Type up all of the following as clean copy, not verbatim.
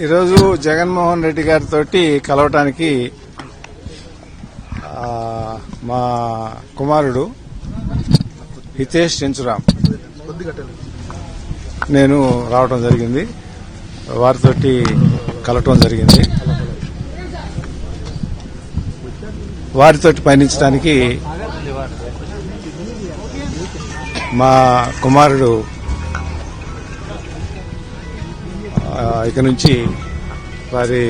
ఈరోజు జగన్మోహన్ రెడ్డి గారితో కలవటానికి మా కుమారుడు హితేష్ చెంచురామ్ నేను రావడం జరిగింది. వారితోటి కలవటం జరిగింది. వారితోటి పయనించడానికి మా కుమారుడు ఇక నుంచి వారి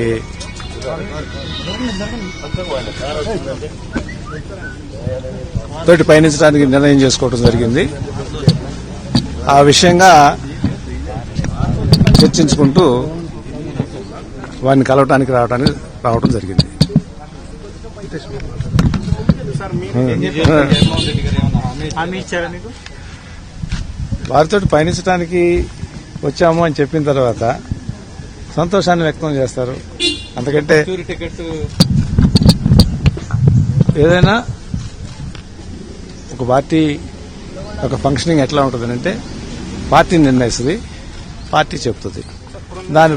తోటి పయనించడానికి నిర్ణయం చేసుకోవడం జరిగింది. ఆ విషయంగా చర్చించుకుంటూ వారిని కలవటానికి రావడం జరిగింది. వారితో పయనించడానికి వచ్చాము అని చెప్పిన తర్వాత సంతోషాన్ని వ్యక్తం చేస్తారు. అంతకంటే ఏదైనా ఒక పార్టీ ఒక ఫంక్షనింగ్ ఎట్లా ఉంటుంది అంటే పార్టీ నిర్ణయిస్తుంది, పార్టీ చెప్తుంది. దాని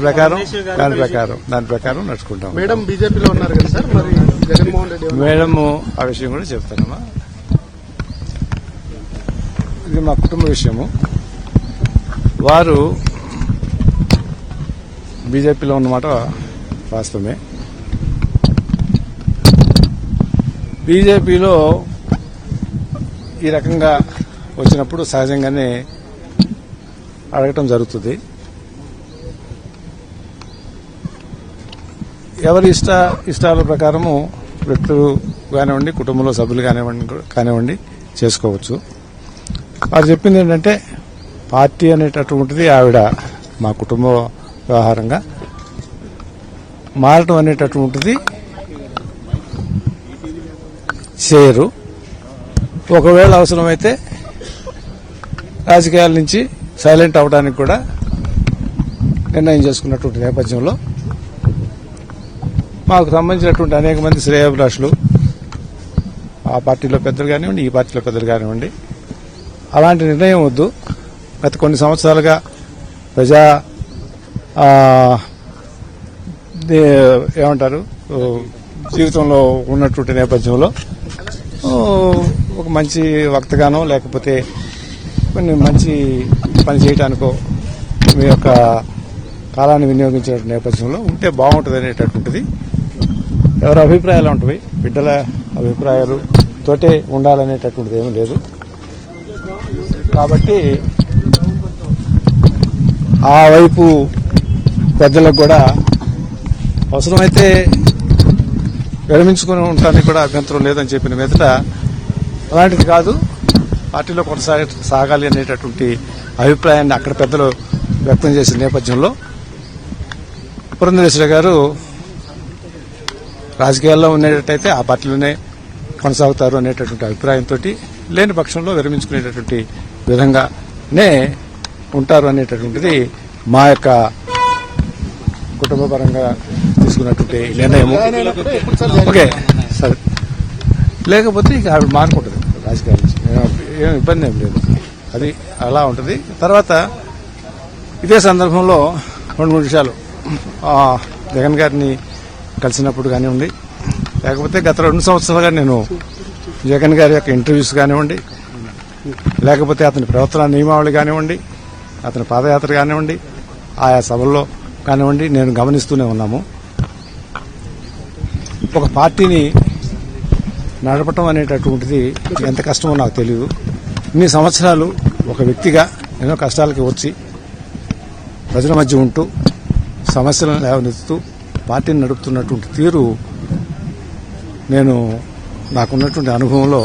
ప్రకారం నడుచుకుంటాం. మేడం బీజేపీలో ఉన్నారు కదా సార్, మరి జగన్మోహన్ రెడ్డి మేడం ఆ విషయం కూడా చెప్తానమ్మా. ఇది మా కుటుంబ విషయము. వారు బీజేపీలో ఉన్నమాట వాస్తవమే. బీజేపీలో ఈ రకంగా వచ్చినప్పుడు సహజంగానే అడగటం జరుగుతుంది. ఎవరి ఇష్టాల ప్రకారము వ్యక్తులు కానివ్వండి, కుటుంబంలో సభ్యులు కానివ్వండి చేసుకోవచ్చు. వారు చెప్పింది ఏంటంటే పార్టీ అనేటటువంటిది ఆవిడ మా కుటుంబ వ్యవహారంగా మారటం అనేటటువంటిది చేయరు. ఒకవేళ అవసరమైతే రాజకీయాల నుంచి సైలెంట్ అవడానికి కూడా నిర్ణయం చేసుకున్నటువంటి నేపథ్యంలో మాకు సంబంధించినటువంటి అనేక మంది శ్రేయోభిలాషులు ఆ పార్టీలో పెద్దలు కానివ్వండి, ఈ పార్టీలో పెద్దలు కానివ్వండి, అలాంటి నిర్ణయం వద్దు. గత కొన్ని సంవత్సరాలుగా ప్రజా ఏమంటారు జీవితంలో ఉన్నటువంటి నేపథ్యంలో ఒక మంచి వక్తగానో లేకపోతే కొన్ని మంచి పని చేయడానికో మీ యొక్క కాలాన్ని వినియోగించే నేపథ్యంలో ఉంటే బాగుంటుంది అనేటటువంటిది ఎవరి అభిప్రాయాలు ఉంటాయి. బిడ్డల అభిప్రాయాలు తోటే ఉండాలనేటటువంటిది ఏమీ లేదు. కాబట్టి ఆ వైపు పెద్దలకు కూడా అవసరమైతే విరమించుకుని ఉండటానికి కూడా అభ్యంతరం లేదని చెప్పిన మీదట అలాంటిది కాదు, పార్టీలో కొనసాగాలి అనేటటువంటి అభిప్రాయాన్ని అక్కడ పెద్దలు వ్యక్తం చేసిన నేపథ్యంలో పురంధరేశ్వరి గారు రాజకీయాల్లో ఉండేటట్టయితే ఆ పార్టీలోనే కొనసాగుతారు అనేటటువంటి అభిప్రాయంతో లేని పక్షంలో విరమించుకునేటటువంటి విధంగానే ఉంటారు అనేటటువంటిది మా యొక్క కుటుంబపరంగా తీసుకున్నటువంటి నిర్ణయం. ఓకే సరే, లేకపోతే ఇక ఆవిడ మారుకుంటుంది రాజకీయాల నుంచి, ఏం ఇబ్బంది ఏం లేదు. అది అలా ఉంటుంది. తర్వాత ఇదే సందర్భంలో 2-3 విషయాలు జగన్ గారిని కలిసినప్పుడు కానివ్వండి, లేకపోతే గత 2 సంవత్సరాలుగా నేను జగన్ గారి యొక్క ఇంటర్వ్యూస్ కానివ్వండి, లేకపోతే అతని ప్రవర్తన నియమావళి కానివ్వండి, అతని పాదయాత్ర కానివ్వండి, ఆయా సభల్లో కానివ్వండి నేను గమనిస్తూనే ఉన్నాము. ఒక పార్టీని నడపటం అనేటటువంటిది ఎంత కష్టమో నాకు తెలియదు. ఇన్ని సంవత్సరాలు ఒక వ్యక్తిగా ఎన్నో కష్టాలకి వచ్చి ప్రజల మధ్య ఉంటూ సమస్యలను లేవనెత్తుతూ పార్టీని నడుపుతున్నటువంటి తీరు నేను నాకున్నటువంటి అనుభవంలో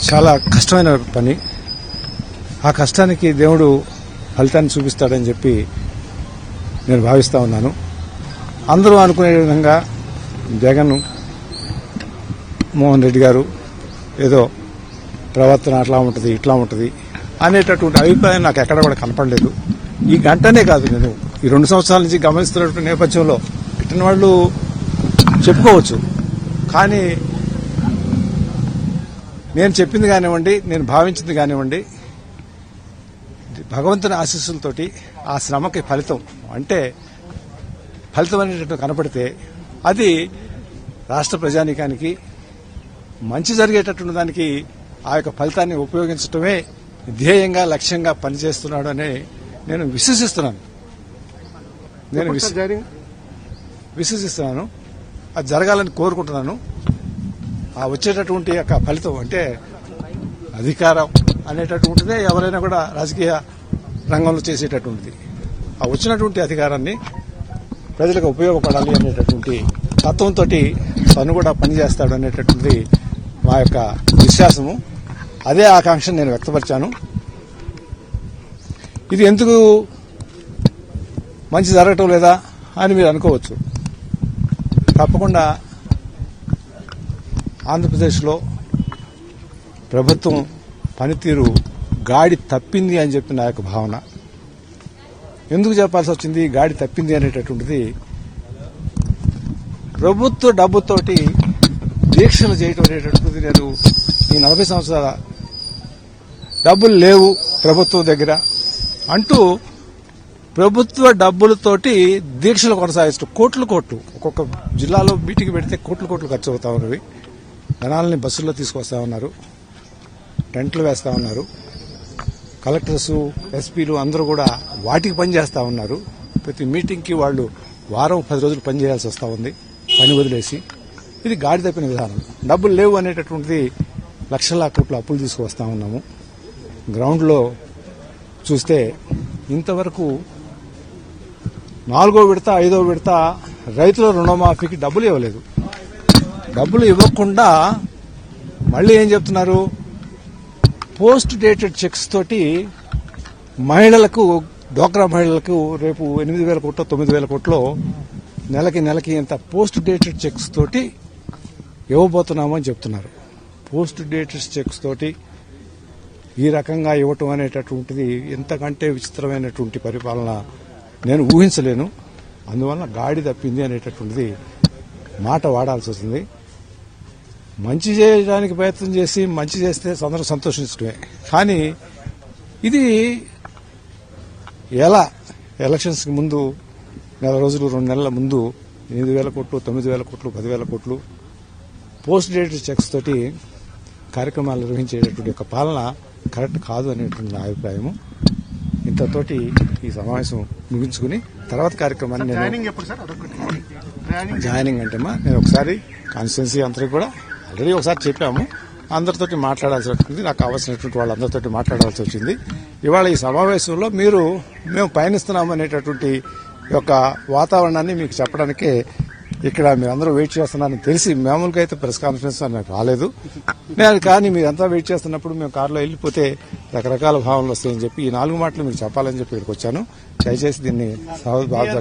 చాలా కష్టమైన పని. ఆ కష్టానికి దేవుడు ఫలితాన్ని చూపిస్తాడని చెప్పి నేను భావిస్తా ఉన్నాను. అందరూ అనుకునే విధంగా జగన్ మోహన్ రెడ్డి గారు ఏదో ప్రవర్తన అట్లా ఉంటుంది ఇట్లా ఉంటుంది అనేటటువంటి అభిప్రాయం నాకు ఎక్కడ కూడా కనపడలేదు. ఈ గంటనే కాదు, నేను ఈ 2 సంవత్సరాల నుంచి గమనిస్తున్నటువంటి నేపథ్యంలో ఇట్టిన వాళ్ళు చెప్పుకోవచ్చు. కానీ నేను చెప్పింది కానివ్వండి, నేను భావించింది కానివ్వండి, భగవంతుని ఆశీస్సులతోటి ఆ శ్రమకి ఫలితం అంటే ఫలితం అనేటట్టు కనపడితే అది రాష్ట్ర ప్రజానీకానికి మంచి జరిగేటటువంటి దానికి ఆ యొక్క ఫలితాన్ని ఉపయోగించడమే ధ్యేయంగా లక్ష్యంగా పనిచేస్తున్నాడు అని నేను విశ్వసిస్తున్నాను. విశ్వసిస్తున్నాను. అది జరగాలని కోరుకుంటున్నాను. ఆ వచ్చేటటువంటి యొక్క ఫలితం అంటే అధికారం అనేటటువంటిదే ఎవరైనా కూడా రాజకీయ రంగంలో చేసేటటువంటిది. ఆ వచ్చినటువంటి అధికారాన్ని ప్రజలకు ఉపయోగపడాలి అనేటటువంటి తత్వంతో తను కూడా పనిచేస్తాడు అనేటటువంటిది మా యొక్క విశ్వాసము. అదే ఆకాంక్షను నేను వ్యక్తపరిచాను. ఇది ఎందుకు మంచి జరగటం లేదా అని మీరు అనుకోవచ్చు. తప్పకుండా ఆంధ్రప్రదేశ్లో ప్రభుత్వం పనితీరు గాడి తప్పింది అని చెప్పి నా యొక్క భావన. ఎందుకు చెప్పాల్సి వచ్చింది గాడి తప్పింది అనేటటువంటిది? ప్రభుత్వ డబ్బుతోటి దీక్షలు చేయటం అనేటటువంటిది నేను ఈ 40 సంవత్సరాల డబ్బులు లేవు ప్రభుత్వం దగ్గర అంటూ ప్రభుత్వ డబ్బులతోటి దీక్షలు కొనసాగిస్తూ కోట్లు ఒక్కొక్క జిల్లాలో మీటింగ్ పెడితే కోట్లు ఖర్చు అవుతా ఉన్నవి. జనాలని బస్సుల్లో తీసుకొస్తా ఉన్నారు, టెంట్లు వేస్తా ఉన్నారు. కలెక్టర్స్, ఎస్పీలు అందరూ కూడా వాటికి పనిచేస్తా ఉన్నారు. ప్రతి మీటింగ్కి వాళ్ళు వారం 10 రోజులు పనిచేయాల్సి వస్తూ ఉంది, పని వదిలేసి. ఇది గాడి తప్పిన విధానం. డబ్బులు లేవు అనేటటువంటిది లక్షల కోట్ల అప్పులు తీసుకువస్తా ఉన్నాము. గ్రౌండ్లో చూస్తే ఇంతవరకు 4వ విడత 5వ విడత రైతుల రుణమాఫీకి డబ్బులు ఇవ్వలేదు. డబ్బులు ఇవ్వకుండా మళ్ళీ ఏం చెప్తున్నారు? పోస్ట్ డేటెడ్ చెక్స్ తోటి మహిళలకు, డ్వాక్రా మహిళలకు రేపు 8,000 కోట్లు 9,000 కోట్లు నెలకి ఇంత పోస్ట్ డేటెడ్ చెక్స్ తోటి ఇవ్వబోతున్నాము అని చెప్తున్నారు. పోస్ట్ డేటెడ్ చెక్స్ తోటి ఈ రకంగా ఇవ్వటం అనేటటువంటిది ఎంతకంటే విచిత్రమైనటువంటి పరిపాలన నేను ఊహించలేను. అందువల్ల గాడి తప్పింది అనేటటువంటిది మాట వాడాల్సి వస్తుంది. మంచి చేయడానికి ప్రయత్నం చేసి మంచి చేస్తే అందరూ సంతోషించడమే. కానీ ఇది ఎలా ఎలక్షన్స్కి ముందు 4 రోజులు 2 నెలల ముందు 8,000 కోట్లు 9,000 కోట్లు 10,000 కోట్లు పోస్ట్ డేటెడ్ చెక్స్ తోటి కార్యక్రమాలు నిర్వహించేటటువంటి యొక్క పాలన కరెక్ట్ కాదు అనేటువంటి నా అభిప్రాయము. ఇంతతోటి ఈ సమావేశం ముగించుకుని తర్వాత కార్యక్రమాన్ని నేను జాయినింగ్ అంటేమా నేను ఒకసారి కాన్స్టిట్యున్సీ అందరికీ కూడా ఆల్రెడీ ఒకసారి చెప్పాము. అందరితోటి మాట్లాడాల్సి వచ్చింది. నాకు కావాల్సినటువంటి వాళ్ళందరితోటి మాట్లాడాల్సి వచ్చింది. ఇవాళ ఈ సమావేశంలో మేము పయనిస్తున్నాము అనేటటువంటి యొక్క వాతావరణాన్ని మీకు చెప్పడానికే ఇక్కడ మీరందరూ వెయిట్ చేస్తున్నారని తెలిసి మామూలుగా అయితే ప్రెస్ కాన్ఫరెన్స్ నాకు రాలేదు. కానీ మీరంతా వెయిట్ చేస్తున్నప్పుడు మేము కారులో వెళ్ళిపోతే రకరకాల భావనలు వస్తాయని చెప్పి ఈ 4 మాటలు మీకు చెప్పాలని చెప్పి ఇక్కడికి వచ్చాను. దయచేసి దీన్ని బాధ